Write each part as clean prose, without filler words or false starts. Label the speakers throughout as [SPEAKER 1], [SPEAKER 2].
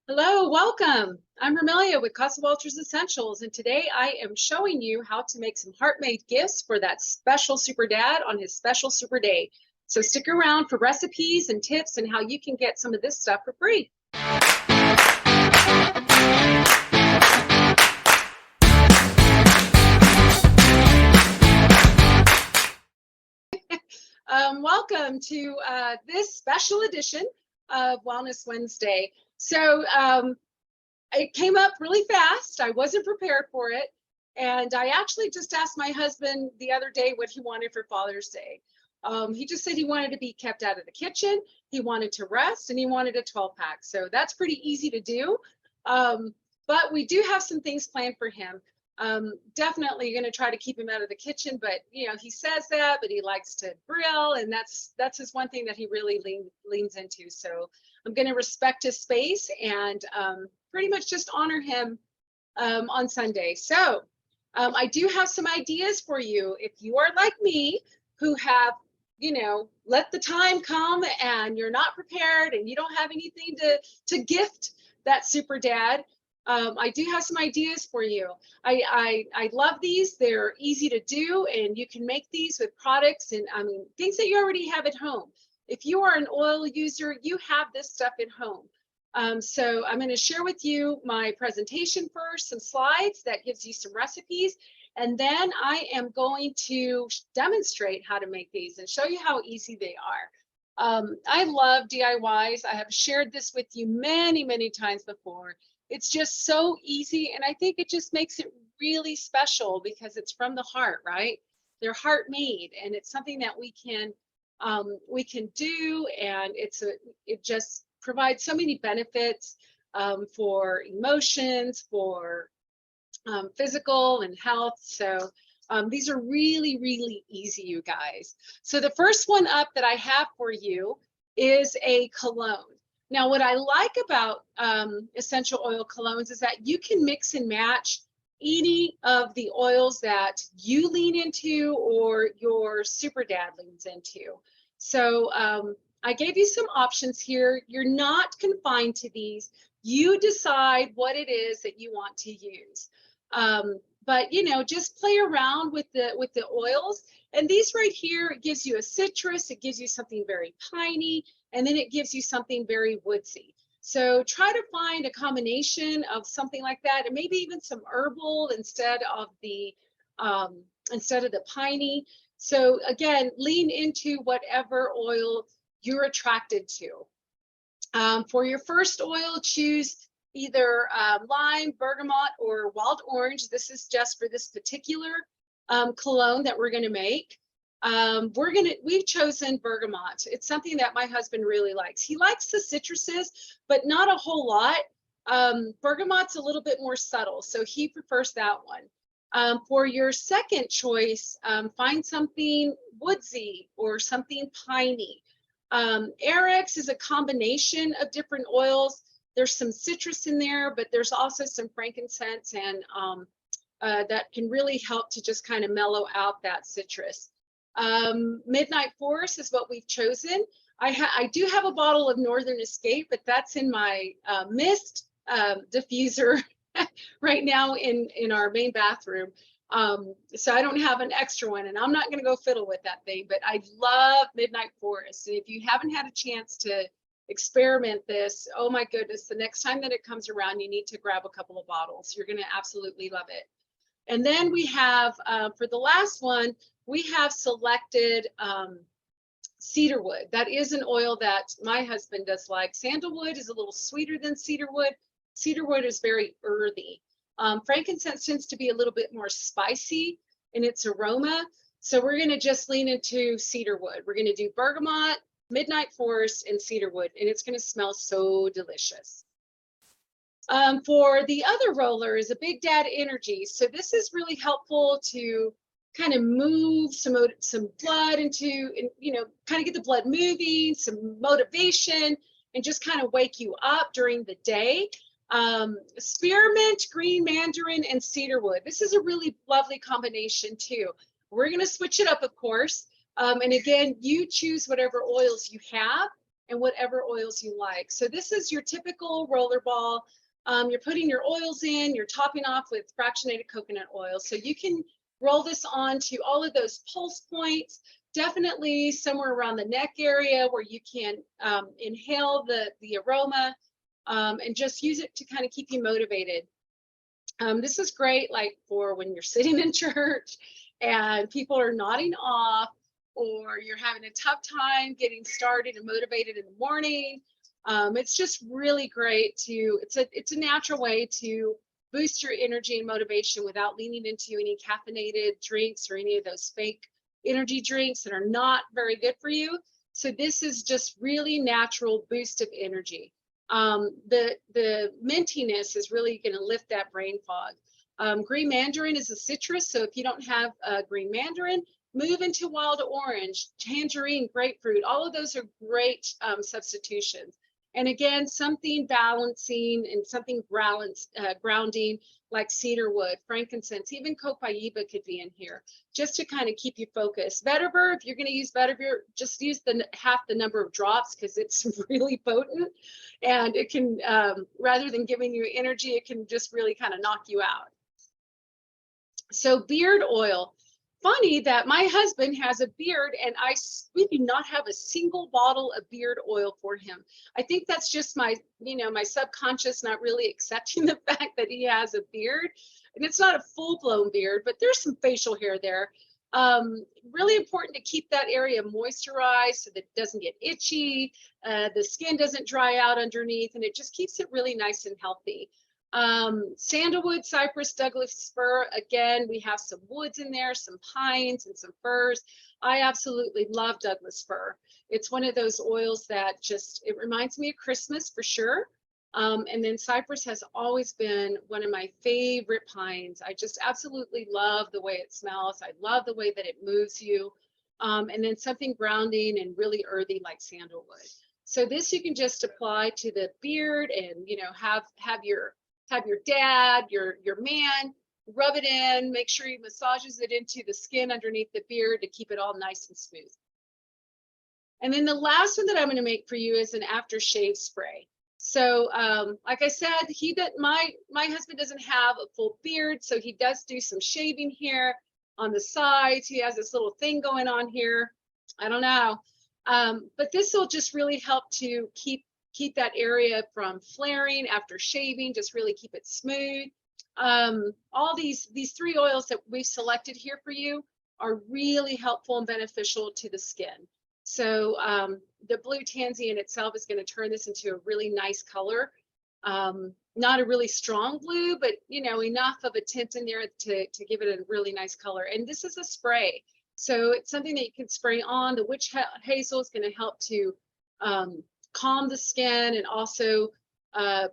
[SPEAKER 1] Hello, welcome. I'm Romelia with Casa Walters Essentials, and today I am showing you how to make some heart-made gifts for that special super dad on his special super day. So stick around for recipes and tips and how you can get some of this stuff for free. Welcome to this special edition of Wellness Wednesday. So it came up really fast. I wasn't prepared for it. And I actually just asked my husband the other day what he wanted for Father's Day. He just said he wanted to be kept out of the kitchen, he wanted to rest, and he wanted a 12-pack. So that's pretty easy to do. But we do have some things planned for him. Definitely going to try to keep him out of the kitchen, but he says that, but he likes to grill, and that's his one thing that he really leans into. So I'm going to respect his space and pretty much just honor him on Sunday. So I do have some ideas for you. If you are like me, who have, let the time come and you're not prepared and you don't have anything to gift that super dad, I do have some ideas for you. I love these. They're easy to do, and you can make these with products and things that you already have at home. If you are an oil user, you have this stuff at home. So I'm going to share with you my presentation first, some slides that gives you some recipes, and then I am going to demonstrate how to make these and show you how easy they are. I love DIYs. I have shared this with you many, many times before. It's just so easy, and I think it just makes it really special because it's from the heart, right? They're heart made, and it's something that we can do, and it just provides so many benefits for emotions, for physical and health. So these are really, really easy, you guys. So the first one up that I have for you is a cologne. Now, what I like about essential oil colognes is that you can mix and match any of the oils that you lean into or your super dad leans into. So I gave you some options here. You're not confined to these. You decide what it is that you want to use. But just play around with the oils. And these right here, it gives you a citrus, it gives you something very piney, and then it gives you something very woodsy. So try to find a combination of something like that, and maybe even some herbal instead of the piney. So again, lean into whatever oil you're attracted to. For your first oil, choose either lime, bergamot, or wild orange. This is just for this particular cologne that we're going to make. We've chosen bergamot. It's something that my husband really likes. He likes the citruses, but not a whole lot. Bergamot's a little bit more subtle, so he prefers that one. For your second choice, find something woodsy or something piney. Arex is a combination of different oils. There's some citrus in there, but there's also some frankincense, and that can really help to just kind of mellow out that citrus. Midnight Forest is what we've chosen. I do have a bottle of Northern Escape, but that's in my mist diffuser right now in our main bathroom. So I don't have an extra one, and I'm not going to go fiddle with that thing, but I love Midnight Forest. And if you haven't had a chance to experiment this, oh my goodness, the next time that it comes around, you need to grab a couple of bottles. You're going to absolutely love it. And then we have, for the last one, we have selected cedarwood. That is an oil that my husband does like. Sandalwood is a little sweeter than cedarwood. Cedarwood is very earthy. Frankincense tends to be a little bit more spicy in its aroma. So we're going to just lean into cedarwood. We're going to do bergamot, Midnight Forest, and cedarwood, and it's going to smell so delicious. For the other roller is a Big Dad Energy. So this is really helpful to kind of move some blood into, kind of get the blood moving, some motivation, and just kind of wake you up during the day. Spearmint, green mandarin, and cedarwood. This is a really lovely combination too. We're going to switch it up, of course. And again, you choose whatever oils you have. and whatever oils you like. So this is your typical roller ball. You're putting your oils in, you're topping off with fractionated coconut oil. So you can roll this on to all of those pulse points, definitely somewhere around the neck area where you can inhale the aroma, and just use it to kind of keep you motivated. This is great, like for when you're sitting in church and people are nodding off, or you're having a tough time getting started and motivated in the morning. It's just really great to, it's a natural way to boost your energy and motivation without leaning into any caffeinated drinks or any of those fake energy drinks that are not very good for you. So this is just really natural boost of energy. The mintiness is really going to lift that brain fog. Green mandarin is a citrus, so if you don't have green mandarin, move into wild orange, tangerine, grapefruit. All of those are great substitutions. And again, something balancing and something grounding like cedarwood, frankincense, even copaiba could be in here, just to kind of keep you focused. Vetiver, if you're going to use vetiver, just use half the number of drops because it's really potent, and it can, rather than giving you energy, it can just really kind of knock you out. So beard oil. Funny that my husband has a beard and we do not have a single bottle of beard oil for him. I think that's just my, my subconscious not really accepting the fact that he has a beard. And it's not a full-blown beard, but there's some facial hair there. Really important to keep that area moisturized so that it doesn't get itchy, the skin doesn't dry out underneath, and it just keeps it really nice and healthy. Sandalwood, cypress, Douglas fir. Again, we have some woods in there, some pines and some firs. I absolutely love Douglas fir. It's one of those oils that it reminds me of Christmas for sure. And then cypress has always been one of my favorite pines. I just absolutely love the way it smells. I love the way that it moves you. And then something grounding and really earthy like sandalwood. So this you can just apply to the beard and, have your dad, your man, rub it in, make sure he massages it into the skin underneath the beard to keep it all nice and smooth. And then the last one that I'm going to make for you is an aftershave spray. So like I said, my husband doesn't have a full beard, so he does do some shaving here on the sides. He has this little thing going on here. I don't know. But this will just really help to keep that area from flaring after shaving, just really keep it smooth. All these three oils that we've selected here for you are really helpful and beneficial to the skin. So the blue tansy in itself is going to turn this into a really nice color. Not a really strong blue, but enough of a tint in there to give it a really nice color. And this is a spray, so it's something that you can spray on. The witch hazel is going to help to calm the skin and also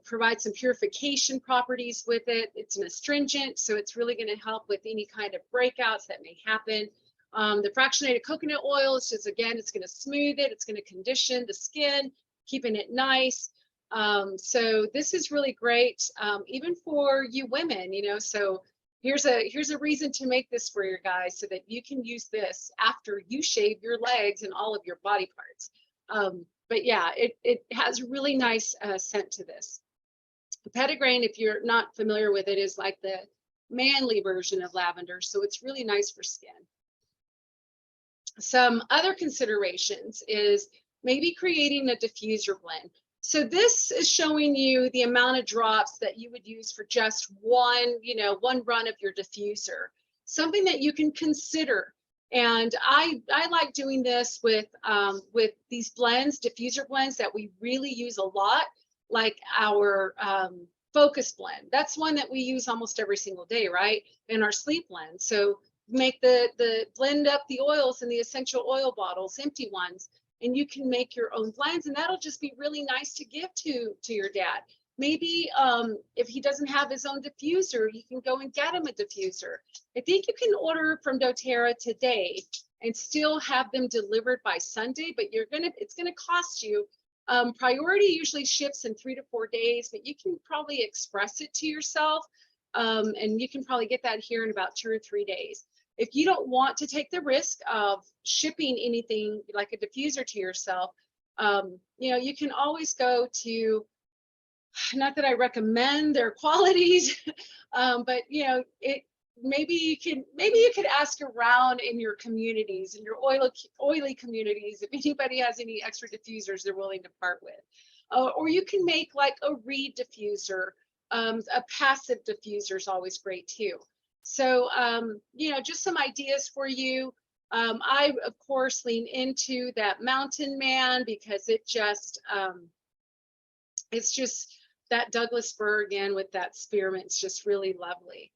[SPEAKER 1] provide some purification properties with it. It's an astringent, so it's really going to help with any kind of breakouts that may happen. The fractionated coconut oil is just, again, it's going to smooth it. It's going to condition the skin, keeping it nice. So this is really great, even for you women, so here's a reason to make this for your guys so that you can use this after you shave your legs and all of your body parts. But yeah, it has really nice scent to this. The petitgrain, if you're not familiar with it, is like the manly version of lavender, so it's really nice for skin. Some other considerations is maybe creating a diffuser blend. So this is showing you the amount of drops that you would use for just one run of your diffuser. Something that you can consider. And I like doing this with these blends, diffuser blends that we really use a lot, like our focus blend. That's one that we use almost every single day, right? And our sleep blend. So make the blend up the oils in the essential oil bottles, empty ones, and you can make your own blends, and that'll just be really nice to give to your dad. Maybe if he doesn't have his own diffuser, you can go and get him a diffuser. I think you can order from doTERRA today and still have them delivered by Sunday, but it's gonna cost you. Priority usually ships in 3 to 4 days, but you can probably express it to yourself, and you can probably get that here in about 2 or 3 days. If you don't want to take the risk of shipping anything like a diffuser to yourself, You know, you can always go to, not that I recommend their qualities, but you know, maybe you could ask around in your communities, in your oily communities, if anybody has any extra diffusers they're willing to part with. Or you can make like a reed diffuser. A passive diffuser is always great too. So, you know, just some ideas for you. I, of course, lean into that Mountain Man because it's just that Douglas fir again with that spearmint. It's just really lovely.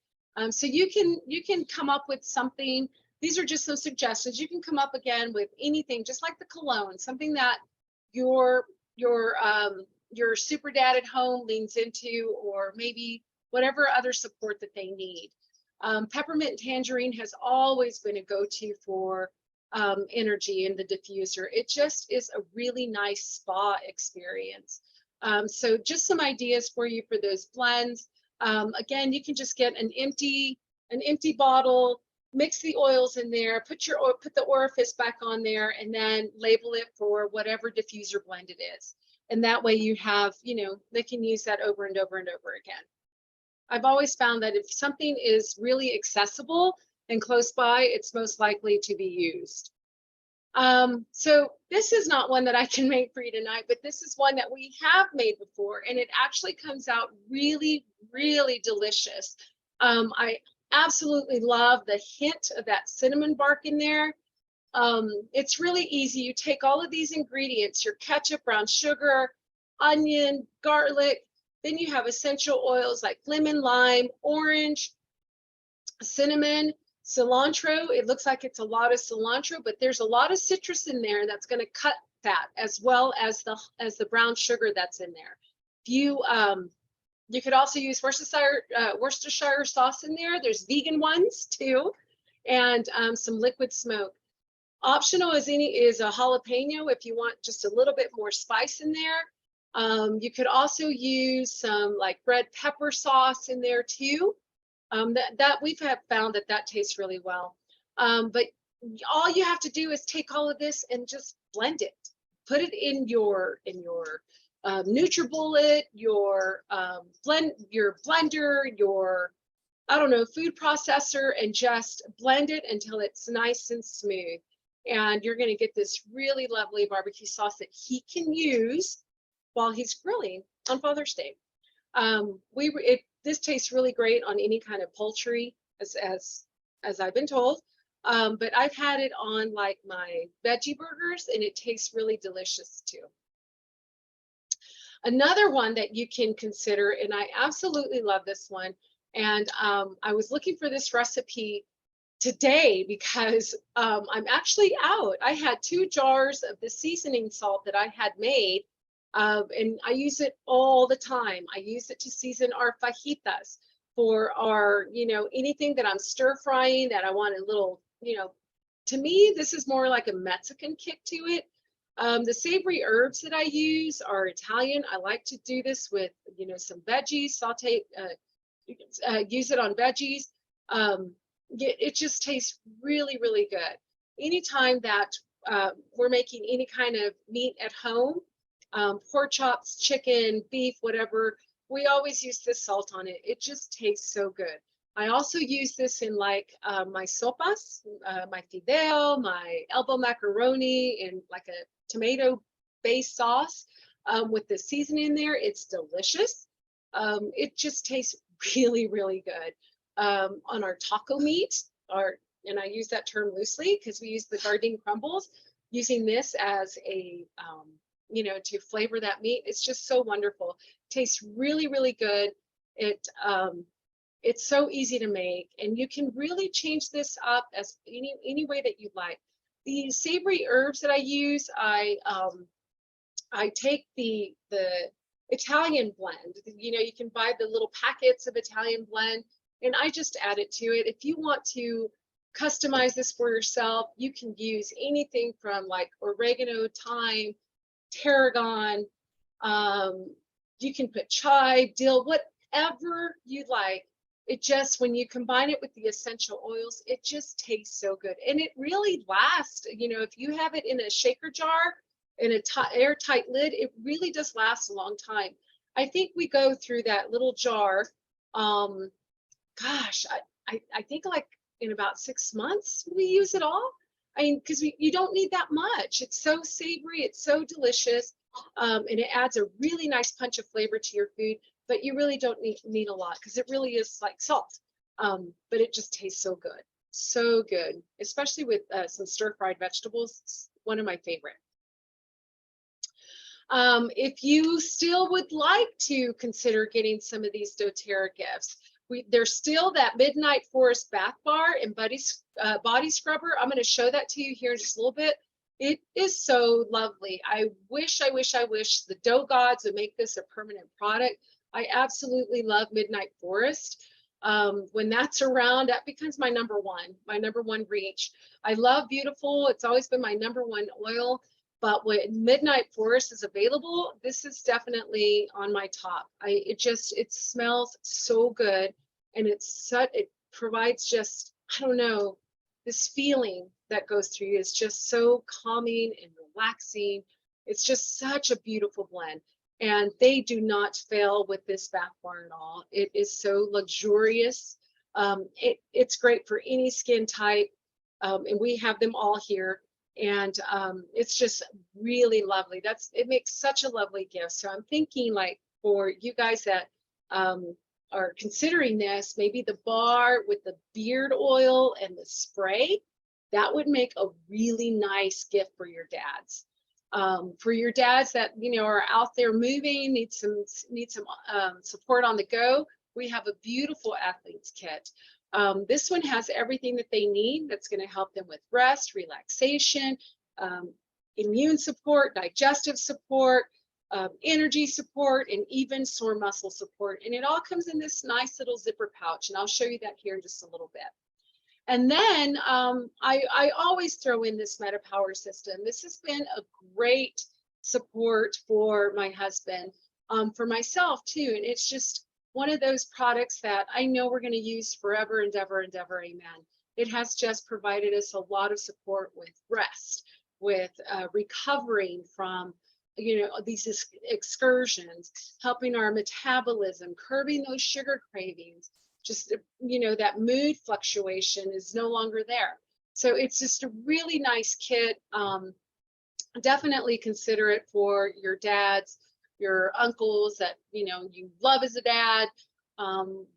[SPEAKER 1] So you can come up with something. These are just some suggestions. You can come up again with anything, just like the cologne, something that your super dad at home leans into, or maybe whatever other support that they need. Peppermint and tangerine has always been a go-to for energy in the diffuser. It just is a really nice spa experience. So just some ideas for you for those blends. Again, you can just get an empty bottle, mix the oils in there, put the orifice back on there, and then label it for whatever diffuser blend it is. And that way you have, you know, they can use that over and over and over again. I've always found that if something is really accessible and close by, it's most likely to be used. So this is not one that I can make for you tonight, but this is one that we have made before, and it actually comes out really, really delicious. I absolutely love the hint of that cinnamon bark in there. It's really easy. You take all of these ingredients, your ketchup, brown sugar, onion, garlic, then you have essential oils like lemon, lime, orange, cinnamon, cilantro. It looks like it's a lot of cilantro, but there's a lot of citrus in there that's going to cut that, as well as the brown sugar that's in there. You could also use Worcestershire sauce in there. There's vegan ones too, and some liquid smoke. Optional is a jalapeno if you want just a little bit more spice in there. You could also use some like red pepper sauce in there too. That we've found that tastes really well. But all you have to do is take all of this and just blend it. Put it in your NutriBullet, your blender, your, I don't know, food processor, and just blend it until it's nice and smooth. And you're going to get this really lovely barbecue sauce that he can use while he's grilling on Father's Day. This tastes really great on any kind of poultry, as I've been told. But I've had it on like my veggie burgers, and it tastes really delicious too. Another one that you can consider, and I absolutely love this one, and I was looking for this recipe today because I'm actually out. I had 2 jars of the seasoning salt that I had made, and I use it all the time. I use it to season our fajitas, for our, you know, anything that I'm stir frying that I want a little, you know, to me, this is more like a Mexican kick to it. The savory herbs that I use are Italian. I like to do this with, you know, some veggies, saute, use it on veggies. It just tastes really, really good. Anytime that we're making any kind of meat at home, pork chops, chicken, beef, whatever, we always use this salt on it. It just tastes so good. I also use this in like my sopas, my fideo, my elbow macaroni, and like a tomato-based sauce with the seasoning in there. It's delicious. It just tastes really, really good. On our taco meat, and I use that term loosely because we use the Gardein crumbles, using this as a, you know, to flavor that meat. It's just so wonderful. Tastes really, really good. It's so easy to make, and you can really change this up as any way that you like. The savory herbs that I use, I take the Italian blend. You know, you can buy the little packets of Italian blend, and I just add it to it. If you want to customize this for yourself, you can use anything from like oregano, thyme, tarragon. You can put chive, dill, whatever you like. It just, when you combine it with the essential oils, it just tastes so good. And it really lasts. You know, if you have it in a shaker jar, in a airtight lid, it really does last a long time. I think we go through that little jar. Gosh, I think like in about 6 months we use it all. I mean, because you don't need that much. It's so savory, it's so delicious, and it adds a really nice punch of flavor to your food. But you really don't need a lot because it really is like salt. But it just tastes so good, especially with some stir-fried vegetables. It's one of my favorite. If you still would like to consider getting some of these doTERRA gifts, there's still that Midnight Forest bath bar and body scrubber. I'm going to show that to you here in just a little bit. It is so lovely. I wish the dough gods would make this a permanent product. I absolutely love Midnight Forest. When that's around, that becomes my number one reach. I love Beautiful. It's always been my number one oil. But when Midnight Forest is available, this is definitely on my top. It smells so good, and it provides just, I don't know, this feeling that goes through you is just so calming and relaxing. It's just such a beautiful blend, and they do not fail with this bath bar at all. It is so luxurious. It's great for any skin type, and we have them all here. And it's just really lovely. It makes such a lovely gift. So I'm thinking, like, for you guys that are considering this, maybe the bar with the beard oil and the spray, that would make a really nice gift for your dads. For your dads that, you know, are out there moving, need some support on the go, we have a beautiful athlete's kit. This one has everything that they need that's going to help them with rest, relaxation, immune support, digestive support, energy support, and even sore muscle support. And it all comes in this nice little zipper pouch, and I'll show you that here in just a little bit. And then I always throw in this MetaPower system. This has been a great support for my husband, for myself too, and it's just one of those products that I know we're going to use forever and ever and ever. Amen. It has just provided us a lot of support with rest, with recovering from, you know, these excursions, helping our metabolism, curbing those sugar cravings. Just, you know, that mood fluctuation is no longer there. So it's just a really nice kit. Definitely consider it for your dads, your uncles that, you know, you love as a dad,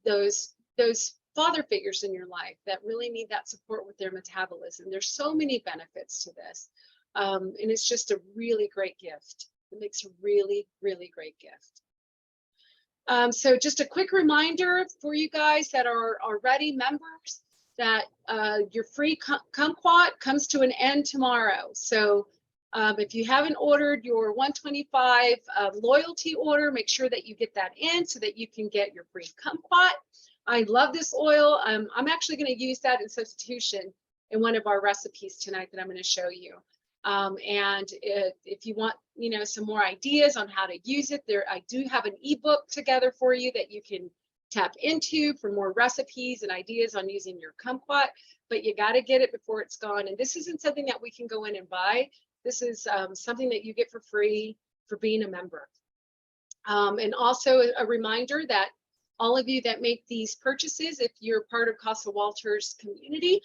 [SPEAKER 1] those father figures in your life that really need that support with their metabolism. There's so many benefits to this, and it's just a really great gift. It makes a really, really great gift. So just a quick reminder for you guys that are already members that your free kumquat comes to an end tomorrow. So if you haven't ordered your 125 loyalty order, make sure that you get that in so that you can get your free kumquat. I love this oil. I'm actually going to use that in substitution in one of our recipes tonight that I'm going to show you. And if you want, you know, some more ideas on how to use it, I do have an ebook together for you that you can tap into for more recipes and ideas on using your kumquat. But you got to get it before it's gone. And this isn't something that we can go in and buy. This is something that you get for free for being a member. And also a reminder that all of you that make these purchases, if you're part of Casa Walters community,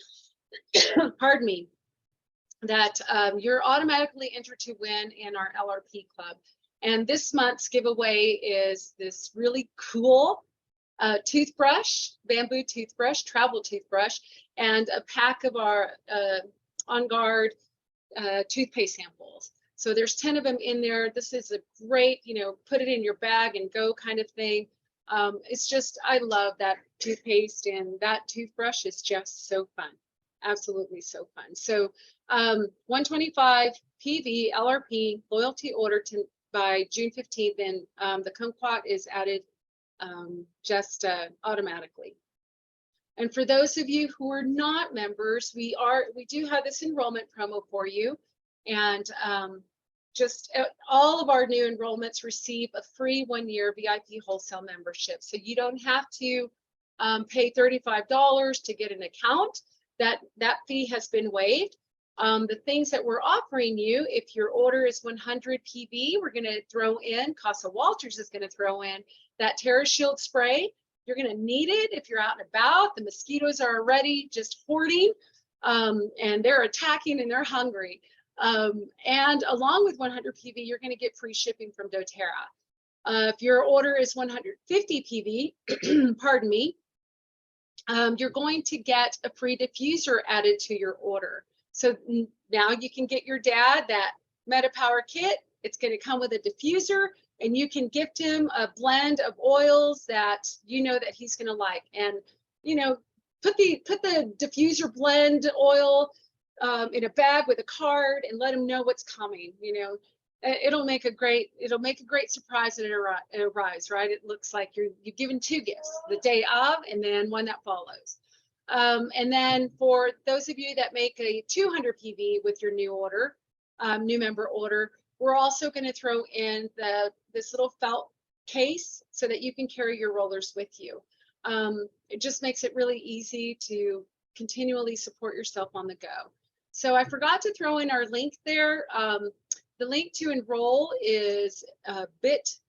[SPEAKER 1] pardon me, that you're automatically entered to win in our LRP club. And this month's giveaway is this really cool toothbrush, bamboo toothbrush, travel toothbrush, and a pack of our On Guard toothpaste samples. So there's 10 of them in there. This is a great, you know, put it in your bag and go kind of thing. It's just, I love that toothpaste, and that toothbrush is just so fun. Absolutely so fun. So 125 PV LRP loyalty order by June 15th, and the kumquat is added just automatically. And for those of you who are not members, we do have this enrollment promo for you, and just all of our new enrollments receive a free 1-year VIP wholesale membership. So you don't have to pay $35 to get an account. That fee has been waived. The things that we're offering you, if your order is 100 PV, we're going to throw in, Casa Walters is going to throw in that Terra Shield spray. You're going to need it if you're out and about. The mosquitoes are already just hoarding, and they're attacking and they're hungry. And along with 100 PV, you're going to get free shipping from doTERRA. If your order is 150 PV, pardon me, you're going to get a free diffuser added to your order. So now you can get your dad that MetaPower kit. It's going to come with a diffuser, and you can gift him a blend of oils that you know that he's going to like. And you know, put the diffuser blend oil in a bag with a card and let him know what's coming. You know, it'll make a great surprise when it arrives, right? It looks like you've given two gifts, the day of and then one that follows. And then for those of you that make a 200 PV with your new order, new member order, we're also going to throw in this little felt case so that you can carry your rollers with you. It just makes it really easy to continually support yourself on the go. So I forgot to throw in our link there. The link to enroll is bit.ly/CWE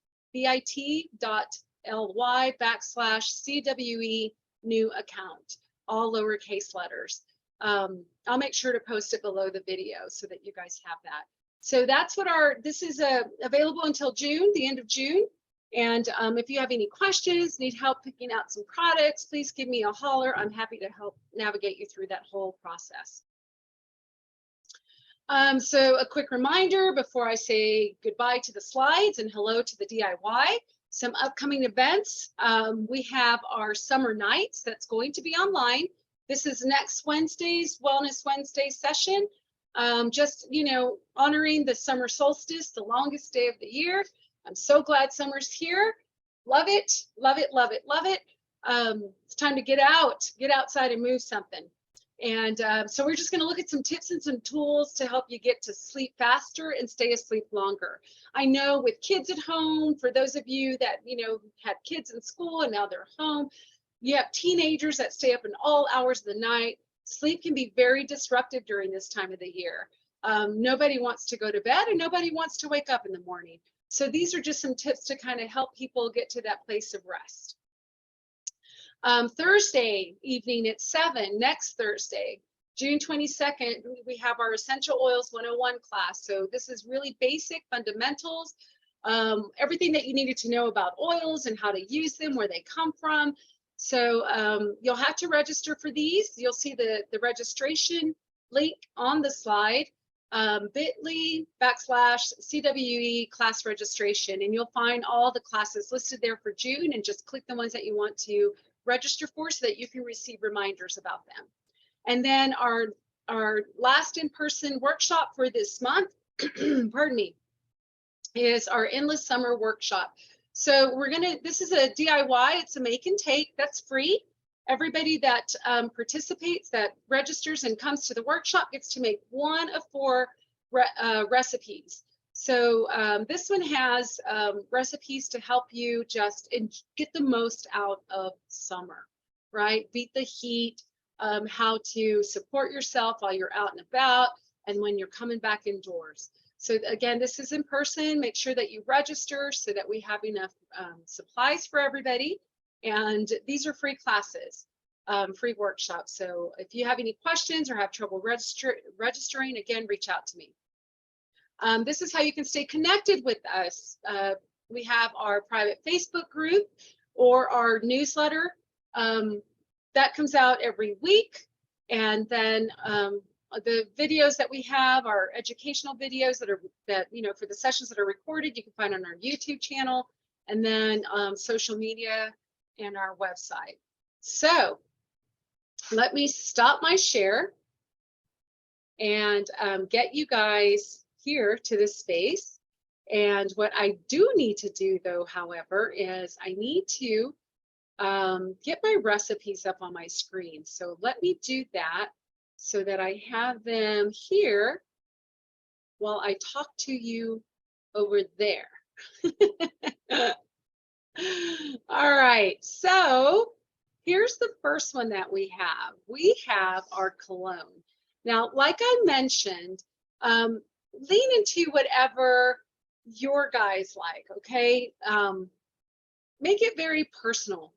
[SPEAKER 1] new account, all lowercase letters. I'll make sure to post it below the video so that you guys have that. So that's what this is available until June, the end of June. And if you have any questions, need help picking out some products, please give me a holler. I'm happy to help navigate you through that whole process. So a quick reminder before I say goodbye to the slides and hello to the DIY, some upcoming events. We have our summer nights that's going to be online. This is next Wednesday's Wellness Wednesday session. Just, you know, honoring the summer solstice, the longest day of the year. I'm so glad summer's here. Love it, love it, love it, love it. It's time to get outside and move something. And so we're just going to look at some tips and some tools to help you get to sleep faster and stay asleep longer. I know with kids at home, for those of you that, you know, had kids in school and now they're home, you have teenagers that stay up in all hours of the night. Sleep can be very disruptive during this time of the year. Nobody wants to go to bed and nobody wants to wake up in the morning. So these are just some tips to kind of help people get to that place of rest. Thursday evening at 7, next Thursday, June 22nd, we have our Essential Oils 101 class. So this is really basic fundamentals, everything that you needed to know about oils and how to use them, where they come from. So you'll have to register for these. You'll see the registration link on the slide, bit.ly/CWE class registration, and you'll find all the classes listed there for June, and just click the ones that you want to register for so that you can receive reminders about them. And then our last in-person workshop for this month, pardon me, is our Endless Summer Workshop. So this is a DIY, it's a make and take, that's free. Everybody that participates, that registers and comes to the workshop gets to make one of 4 recipes. So this one has recipes to help you just get the most out of summer, right? Beat the heat, how to support yourself while you're out and about and when you're coming back indoors. So again, this is in person. Make sure that you register so that we have enough supplies for everybody. And these are free classes, free workshops. So if you have any questions or have trouble registering, again, reach out to me. This is how you can stay connected with us. We have our private Facebook group or our newsletter that comes out every week. And then the videos that we have are educational videos that you know, for the sessions that are recorded, you can find on our YouTube channel, and then social media and our website. So let me stop my share and get you guys here to this space. And what I do need to do though, however, is I need to get my recipes up on my screen. So let me do that so that I have them here while I talk to you over there. All right, so here's the first one that we have. We have our cologne. Now, like I mentioned, lean into whatever your guys like, okay? Make it very personal.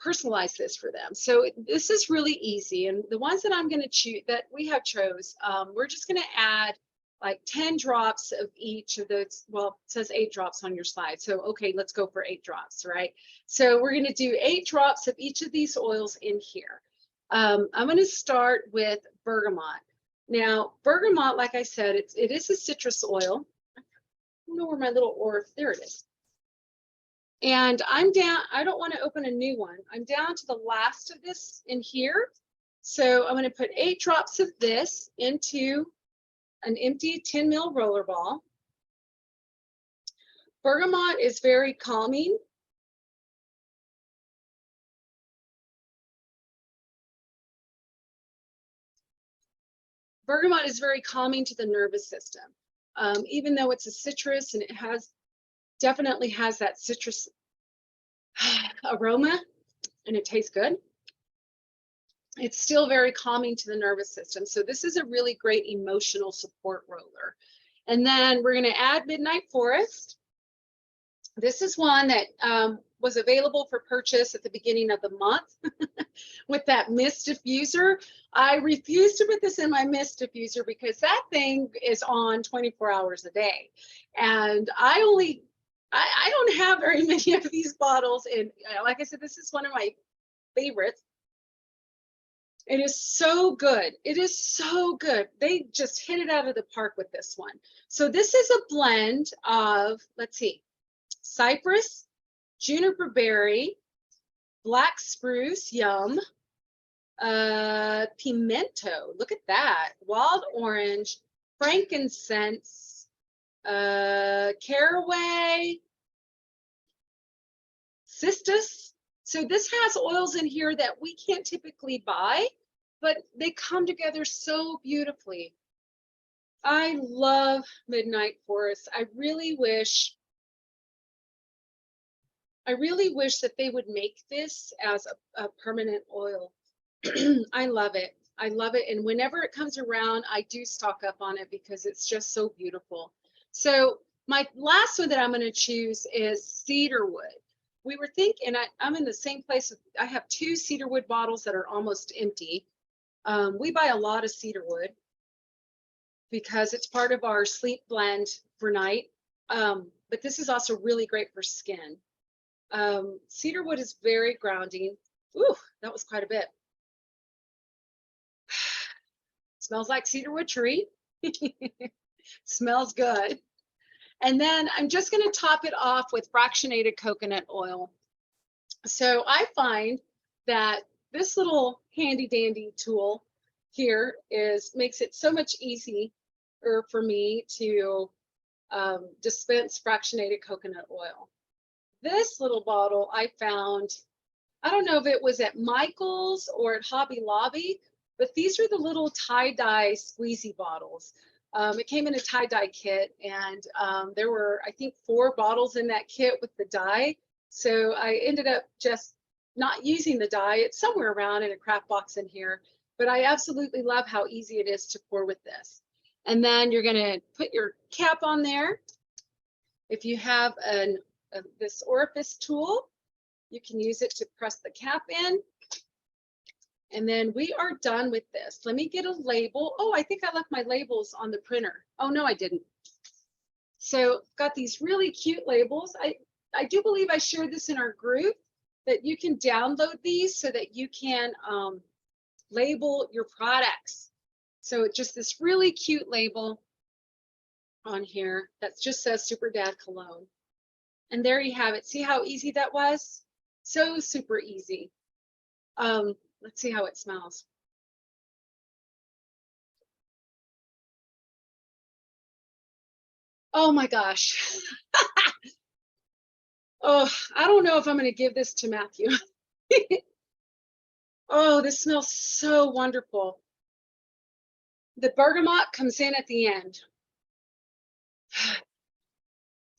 [SPEAKER 1] Personalize this for them. So this is really easy. And the ones that I'm going to choose, that we have chose, we're just going to add like 10 drops of each of those. Well, it says 8 drops on your slide. So, okay, let's go for 8 drops, right? So we're going to do 8 drops of each of these oils in here. I'm going to start with bergamot. Now, bergamot, like I said, it is a citrus oil. I don't know where my little there it is. And I'm down, I don't want to open a new one. I'm down to the last of this in here. So I'm going to put 8 drops of this into an empty 10 ml roller ball. Bergamot is very calming. Bergamot is very calming to the nervous system. Even though it's a citrus and it definitely has that citrus aroma and it tastes good, it's still very calming to the nervous system. So this is a really great emotional support roller. And then we're going to add Midnight Forest. This is one that was available for purchase at the beginning of the month with that mist diffuser. I refuse to put this in my mist diffuser because that thing is on 24 hours a day. And I don't have very many of these bottles. And like I said, this is one of my favorites. It is so good. It is so good. They just hit it out of the park with this one. So this is a blend of, let's see, cypress, juniper berry, black spruce, yum, pimento, look at that, wild orange, frankincense, caraway, cistus. So this has oils in here that we can't typically buy, but they come together so beautifully. I love Midnight Forest. I really wish that they would make this as a permanent oil. I love it. I love it. And whenever it comes around, I do stock up on it because it's just so beautiful. So my last one that I'm going to choose is cedarwood. We were thinking, I'm in the same place. I have 2 cedarwood bottles that are almost empty. We buy a lot of cedarwood because it's part of our sleep blend for night. But this is also really great for skin. Cedarwood is very grounding. Ooh, that was quite a bit. Smells like cedarwood tree. Smells good. And then I'm just going to top it off with fractionated coconut oil. So I find that this little handy dandy tool here makes it so much easier for me to dispense fractionated coconut oil. This little bottle I found, I don't know if it was at Michael's or at Hobby Lobby, but these are the little tie-dye squeezy bottles. It came in a tie-dye kit, and there were, I think, 4 bottles in that kit with the dye. So I ended up just not using the dye. It's somewhere around in a craft box in here, but I absolutely love how easy it is to pour with this. And then you're going to put your cap on there. If you have this orifice tool, you can use it to press the cap in. And then we are done with this. Let me get a label. Oh, I think I left my labels on the printer. Oh, no, I didn't. So got these really cute labels. I do believe I shared this in our group that you can download these so that you can label your products. So it's just this really cute label on here that just says Super Dad Cologne. And there you have it. See how easy that was? So super easy. Let's see how it smells. Oh my gosh. Oh, I don't know if I'm going to give this to Matthew. Oh, this smells so wonderful. The bergamot comes in at the end.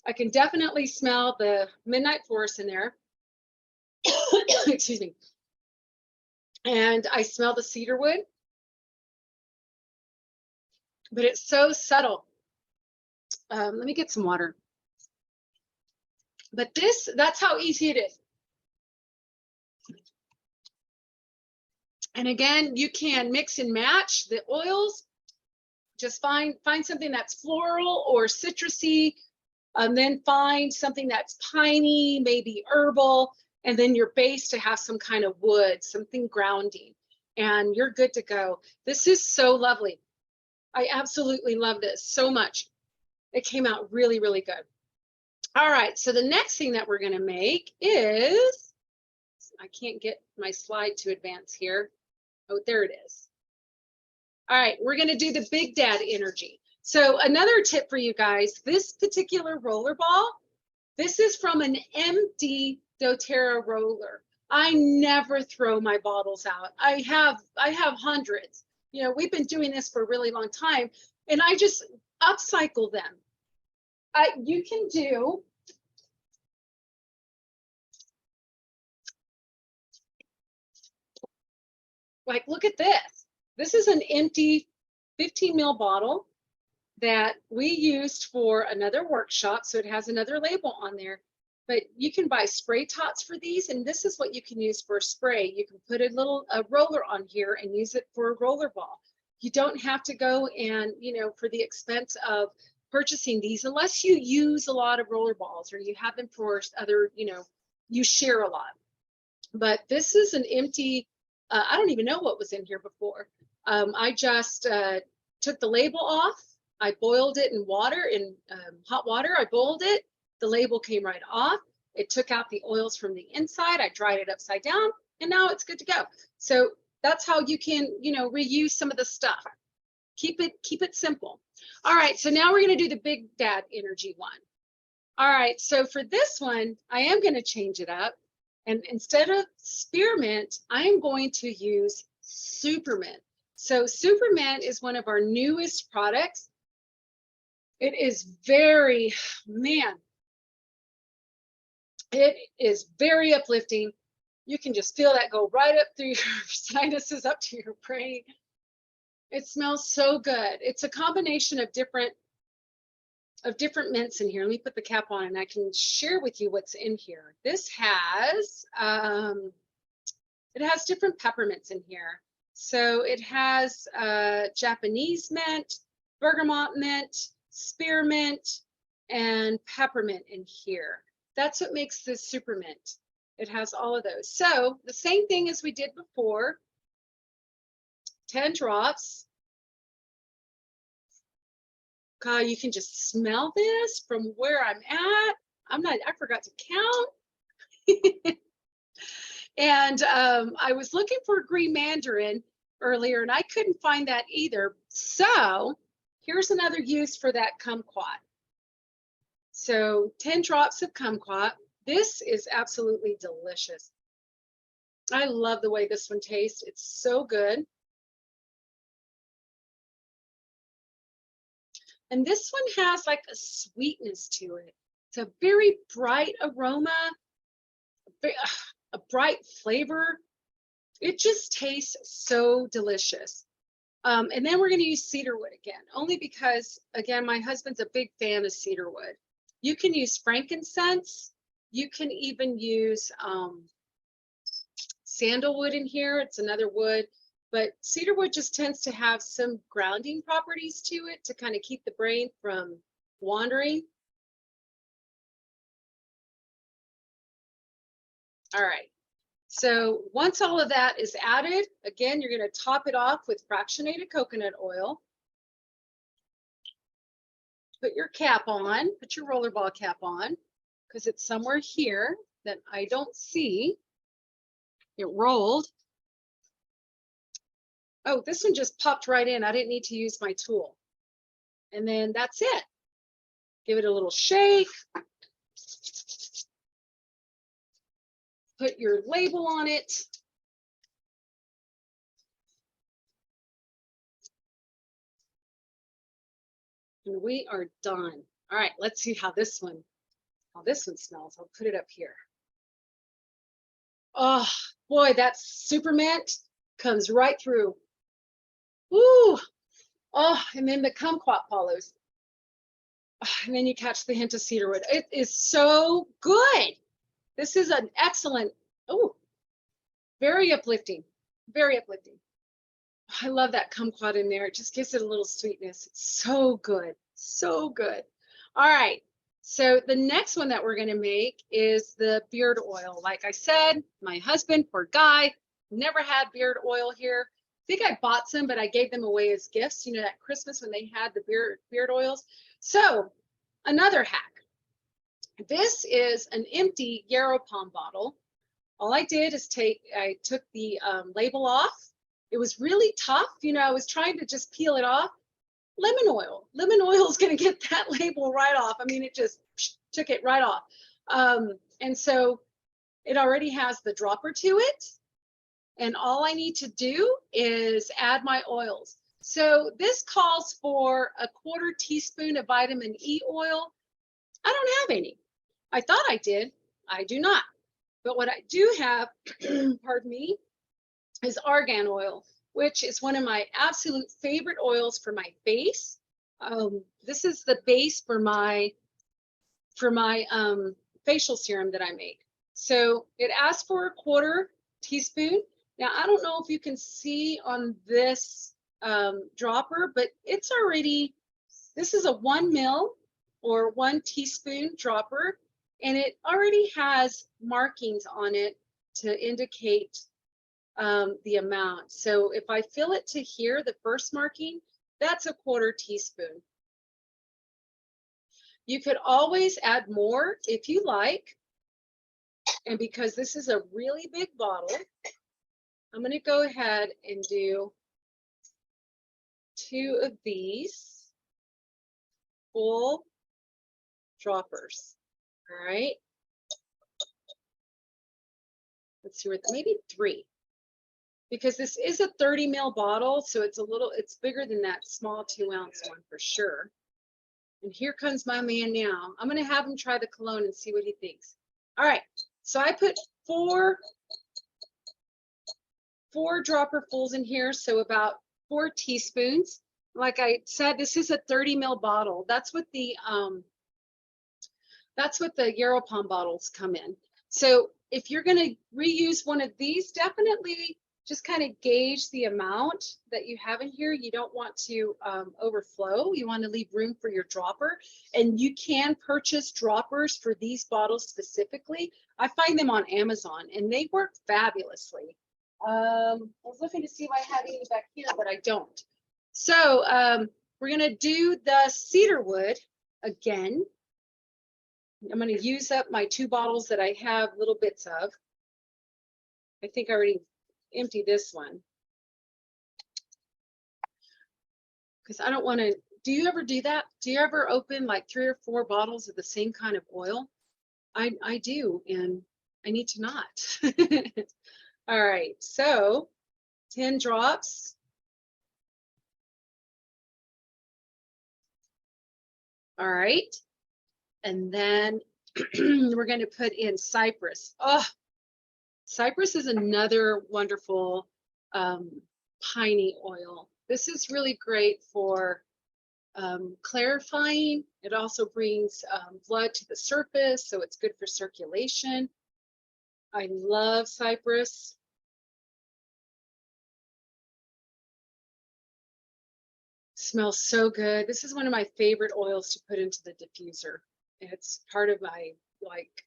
[SPEAKER 1] I can definitely smell the Midnight Forest in there. Excuse me. And I smell the cedarwood. but it's so subtle. Let me get some water. But that's how easy it is. And again, you can mix and match the oils. Just find something that's floral or citrusy, and then find something that's piney, maybe herbal, and then your base to have some kind of wood, something grounding, and you're good to go. This is so lovely. I absolutely love this so much. It came out really, really good. All right, so the next thing that we're going to make is, I can't get my slide to advance here. Oh, there it is. All right, we're going to do the Big Dad energy. So another tip for you guys, this particular roller ball, this is from an empty doTERRA roller. I never throw my bottles out. I have hundreds. You know, we've been doing this for a really long time, and I just upcycle them. You can do, like, look at this. This is an empty 15 ml bottle that we used for another workshop, so it has another label on there. But you can buy spray tots for these, and this is what you can use for a spray. You can put a roller on here and use it for a roller ball. You don't have to go and, you know, for the expense of purchasing these, unless you use a lot of roller balls or you have them for other, you know, you share a lot. But this is an empty, I don't even know what was in here before. I just took the label off. I boiled it in water, in hot water. I boiled it. The label came right off. It took out the oils from the inside. I dried it upside down, and now it's good to go. So that's how you can, you know, reuse some of the stuff. Keep it simple. All right, so now we're going to do the Big Dad energy one. All right, so for this one, I am going to change it up. And instead of spearmint, I am going to use supermint. So supermint is one of our newest products. It is very, man, it is very uplifting. You can just feel that go right up through your sinuses, up to your brain. It smells so good. It's a combination of different mints in here. Let me put the cap on and I can share with you what's in here. This has, it has different peppermints in here. So it has Japanese mint, bergamot mint, spearmint, and peppermint in here. That's what makes this super mint. It has all of those. So the same thing as we did before, 10 drops. God, you can just smell this from where I'm at. I forgot to count. And I was looking for green mandarin earlier and I couldn't find that either. So here's another use for that kumquat. So 10 drops of kumquat. This is absolutely delicious. I love the way this one tastes. It's so good. And this one has like a sweetness to it. It's a very bright aroma, a bright flavor. It just tastes so delicious. And then we're going to use cedarwood again, only because, again, my husband's a big fan of cedarwood. You can use frankincense. You can even use sandalwood in here. It's another wood, but cedarwood just tends to have some grounding properties to it to kind of keep the brain from wandering. All right. So once all of that is added, again, you're going to top it off with fractionated coconut oil. Put your cap on, put your rollerball cap on, because it's somewhere here that I don't see. It rolled. Oh, this one just popped right in. I didn't need to use my tool. And then that's it. Give it a little shake. Put your label on it. And we are done. All right, let's see how this one smells. I'll put it up here. Oh boy, that super mint comes right through. Ooh, Oh, and then the kumquat follows. Oh, and then you catch the hint of cedarwood. It is so good. This is an excellent, oh, very uplifting, very uplifting. I love that kumquat in there. It just gives it a little sweetness. It's so good, so good. All right, so the next one that we're gonna make is the beard oil. Like I said, my husband, poor guy, never had beard oil here. I think I bought some, but I gave them away as gifts, you know, at Christmas when they had the beard oils. So another hack. This is an empty yarrow palm bottle. All I did is I took the label off. It was really tough. You know, I was trying to just peel it off. Lemon oil. Lemon oil is going to get that label right off. I mean, it just took it right off. And so it already has the dropper to it. And all I need to do is add my oils. So this calls for a 1/4 teaspoon of vitamin E oil. I don't have any. I thought I did. I do not. But what I do have, pardon me, is argan oil, which is one of my absolute favorite oils for my face. This is the base for my facial serum that I make. So it asks for a 1/4 teaspoon. Now, I don't know if you can see on this dropper, but it's already, this is a 1 ml or 1 teaspoon dropper, and it already has markings on it to indicate the amount. So if I fill it to here, the first marking, that's a 1/4 teaspoon. You could always add more if you like. And because this is a really big bottle, I'm going to go ahead and do 2 of these full droppers. All right. Let's see where, maybe 3. Because this is a 30 ml bottle, so it's bigger than that small 2-ounce one for sure. And here comes my man now. I'm gonna have him try the cologne and see what he thinks. All right, so I put 4 dropper fulls in here, so about 4 teaspoons. Like I said, this is a 30 ml bottle. That's what the yarrow palm bottles come in. So if you're gonna reuse one of these, definitely just kind of gauge the amount that you have in here. You don't want to overflow. You want to leave room for your dropper. And you can purchase droppers for these bottles specifically. I find them on Amazon and they work fabulously. I was looking to see if I had any back here, but I don't. So we're going to do the cedarwood again. I'm going to use up my 2 bottles that I have little bits of. I think I already empty this one because I don't want to. Do you ever do that? Do you ever open like 3 or 4 bottles of the same kind of oil? I do, and I need to not. All right, so 10 drops. All right, and then we're going to put in cypress. Oh, cypress is another wonderful piney oil. This is really great for clarifying. It also brings blood to the surface, so it's good for circulation. I love cypress. Smells so good. This is one of my favorite oils to put into the diffuser. It's part of my like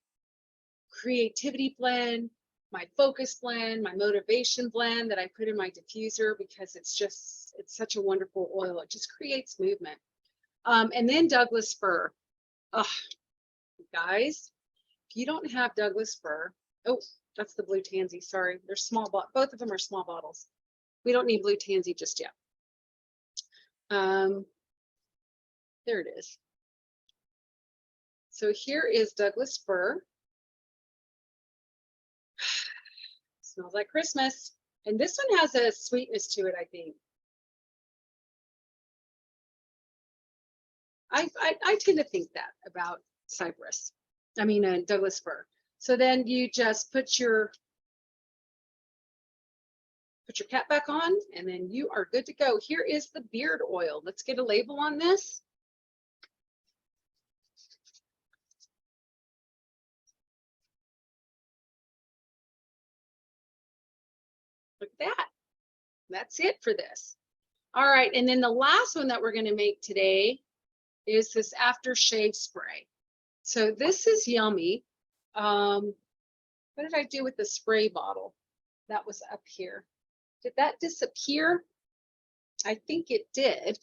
[SPEAKER 1] creativity blend, my focus blend, my motivation blend that I put in my diffuser because it's such a wonderful oil. It just creates movement. And then Douglas fir. Oh, guys, if you don't have Douglas fir, oh, that's the blue tansy. Sorry, they're small, both of them are small bottles. We don't need blue tansy just yet. There it is. So here is Douglas fir. Smells like Christmas. And this one has a sweetness to it, I think. I tend to think that about cypress. I mean, Douglas fir. So then you just put your Put your cap back on, and then you are good to go. Here is the beard oil. Let's get a label on this. Look at that. That's it for this. All right, and then the last one that we're going to make today is this aftershave spray. So this is yummy. What did I do with the spray bottle? That was up here. Did that disappear? I think it did.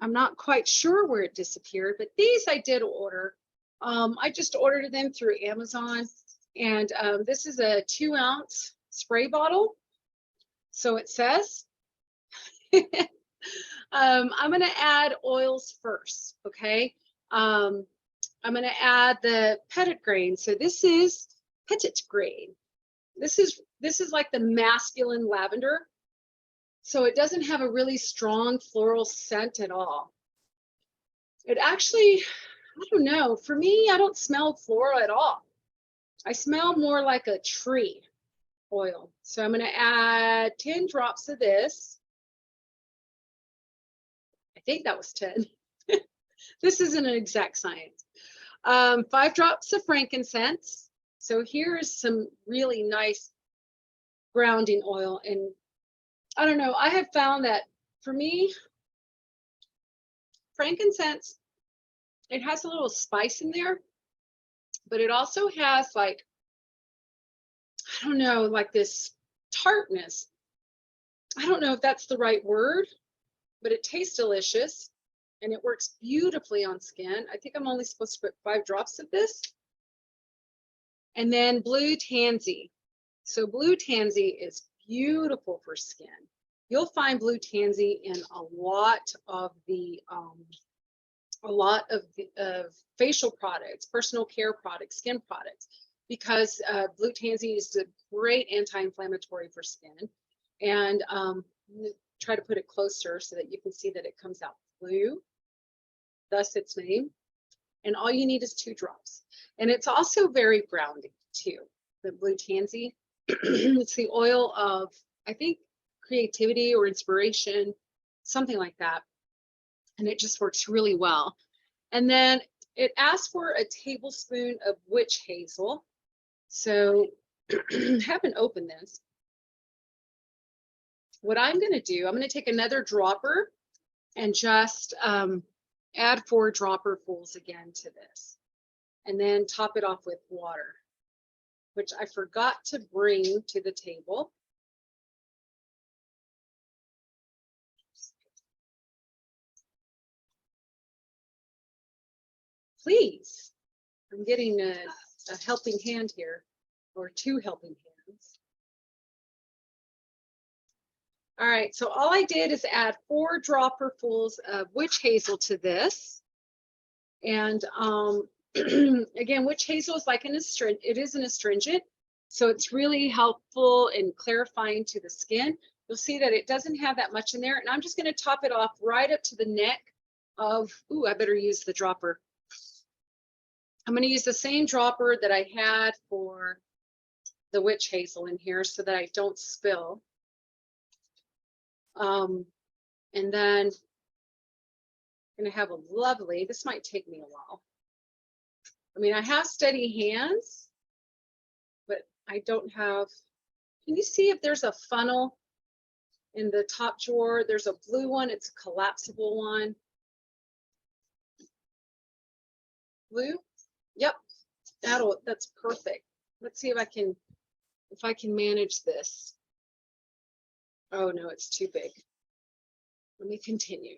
[SPEAKER 1] I'm not quite sure where it disappeared, but these I did order. I just ordered them through Amazon, and this is a 2-ounce spray bottle. So it says, I'm going to add oils first, okay? I'm going to add the petit grain. So this is petit grain. This is like the masculine lavender. So it doesn't have a really strong floral scent at all. It actually, I don't know, for me, I don't smell floral at all. I smell more like a tree oil. So I'm going to add 10 drops of this. I think that was 10. This isn't an exact science. 5 drops of frankincense. So here's some really nice grounding oil. And I don't know, I have found that for me, frankincense, it has a little spice in there, but it also has like, I don't know, like this tartness. I don't know if that's the right word, but it tastes delicious and it works beautifully on skin. I think I'm only supposed to put 5 drops of this. And then blue tansy. So blue tansy is beautiful for skin. You'll find blue tansy in a lot of facial products, personal care products, skin products, because blue tansy is a great anti-inflammatory for skin. And try to put it closer so that you can see that it comes out blue, thus its name. And all you need is 2 drops. And it's also very grounding too, the blue tansy. It's the oil of, I think, creativity or inspiration, something like that. And it just works really well. And then it asks for a tablespoon of witch hazel. So haven't opened this. What I'm going to do, I'm going to take another dropper and just add 4 dropperfuls again to this. And then top it off with water, which I forgot to bring to the table. Please, I'm getting a helping hand here, or 2 helping hands. All right, so all I did is add 4 dropperfuls of witch hazel to this. And again, witch hazel is like an astringent. It is an astringent, so it's really helpful in clarifying to the skin. You'll see that it doesn't have that much in there. And I'm just going to top it off right up to the neck of, ooh, I better use the dropper. I'm going to use the same dropper that I had for the witch hazel in here so that I don't spill. And then I'm going to have a lovely, this might take me a while. I mean, I have steady hands, but I don't have, can you see if there's a funnel in the top drawer? There's a blue one, it's a collapsible one. Blue? Yep, that's perfect. Let's see if I can manage this. Oh no, it's too big. Let me continue.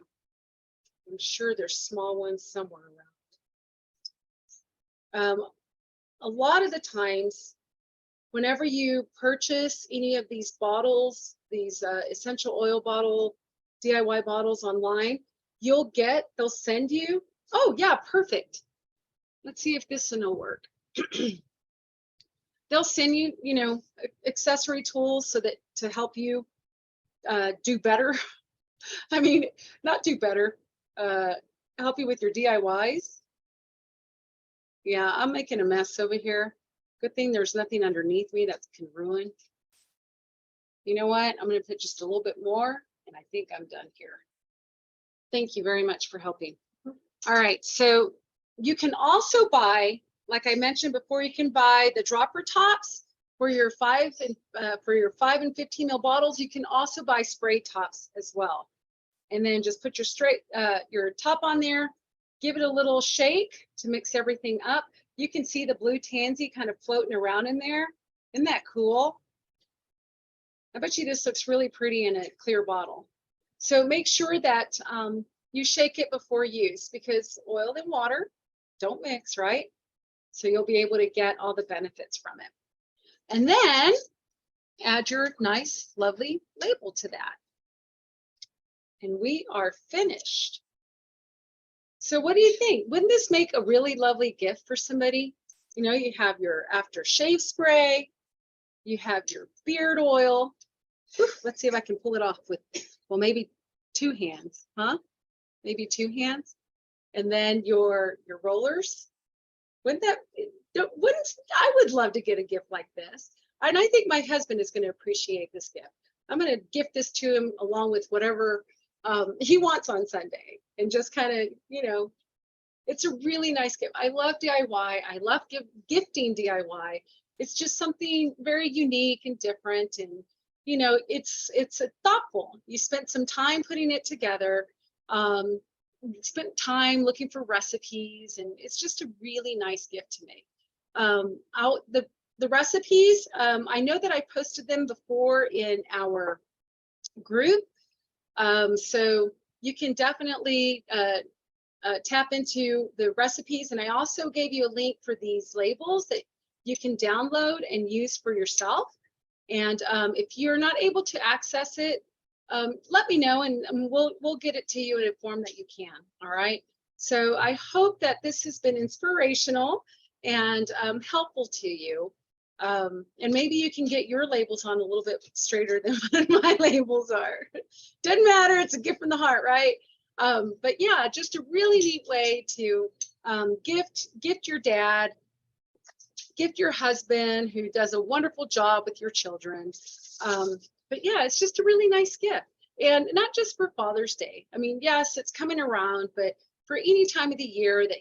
[SPEAKER 1] I'm sure there's small ones somewhere around. A lot of the times, whenever you purchase any of these bottles, these essential oil bottle, DIY bottles online, they'll send you, oh yeah, perfect. Let's see if this one will work. They'll send you, you know, accessory tools so that to help you do better. I mean, not do better, help you with your DIYs. Yeah, I'm making a mess over here. Good thing there's nothing underneath me that can ruin. You know what? I'm going to put just a little bit more, and I think I'm done here. Thank you very much for helping. All right, so you can also buy, like I mentioned before, you can buy the dropper tops for your 5 and 15 ml bottles. You can also buy spray tops as well. And then just put your top on there, give it a little shake to mix everything up. You can see the blue tansy kind of floating around in there. Isn't that cool? I bet you this looks really pretty in a clear bottle. So make sure that you shake it before use, because oil and water don't mix, right? So you'll be able to get all the benefits from it. And then add your nice, lovely label to that. And we are finished. So what do you think? Wouldn't this make a really lovely gift for somebody? You know, you have your aftershave spray, you have your beard oil. Whew, let's see if I can pull it off with, well, maybe 2 hands, huh? Maybe 2 hands. And then your rollers. I would love to get a gift like this. And I think my husband is going to appreciate this gift. I'm going to gift this to him along with whatever he wants on Sunday, and just kind of, you know, it's a really nice gift. I love DIY. I love gifting DIY. It's just something very unique and different, and you know, it's thoughtful. You spent some time putting it together. Spent time looking for recipes, and it's just a really nice gift to make. The recipes, I know that I posted them before in our group, so you can definitely tap into the recipes. And I also gave you a link for these labels that you can download and use for yourself. And if you're not able to access it, let me know, and we'll get it to you in a form that you can. All right. So I hope that this has been inspirational and helpful to you. And maybe you can get your labels on a little bit straighter than my labels are. Doesn't matter. It's a gift from the heart, right? But yeah, just a really neat way to gift your dad, gift your husband who does a wonderful job with your children. But yeah, it's just a really nice gift. And not just for Father's Day. I mean, yes, it's coming around, but for any time of the year that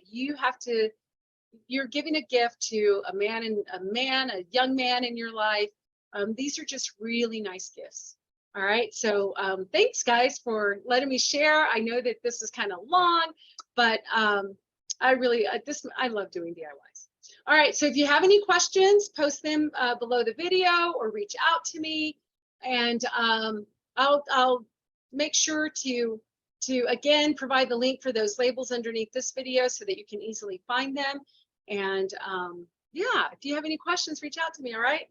[SPEAKER 1] you're giving a gift to a young man in your life, these are just really nice gifts. All right, so thanks guys for letting me share. I know that this is kind of long, but I love doing DIYs. All right, so if you have any questions, post them below the video or reach out to me, and I'll make sure to again provide the link for those labels underneath this video so that you can easily find them. And yeah, if you have any questions, reach out to me. All right,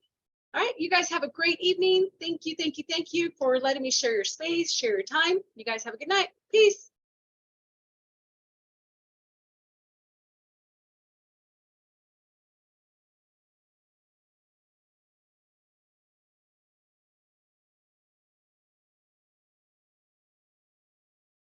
[SPEAKER 1] you guys have a great evening. Thank you for letting me share your space, share your time. You guys have a good night. Peace.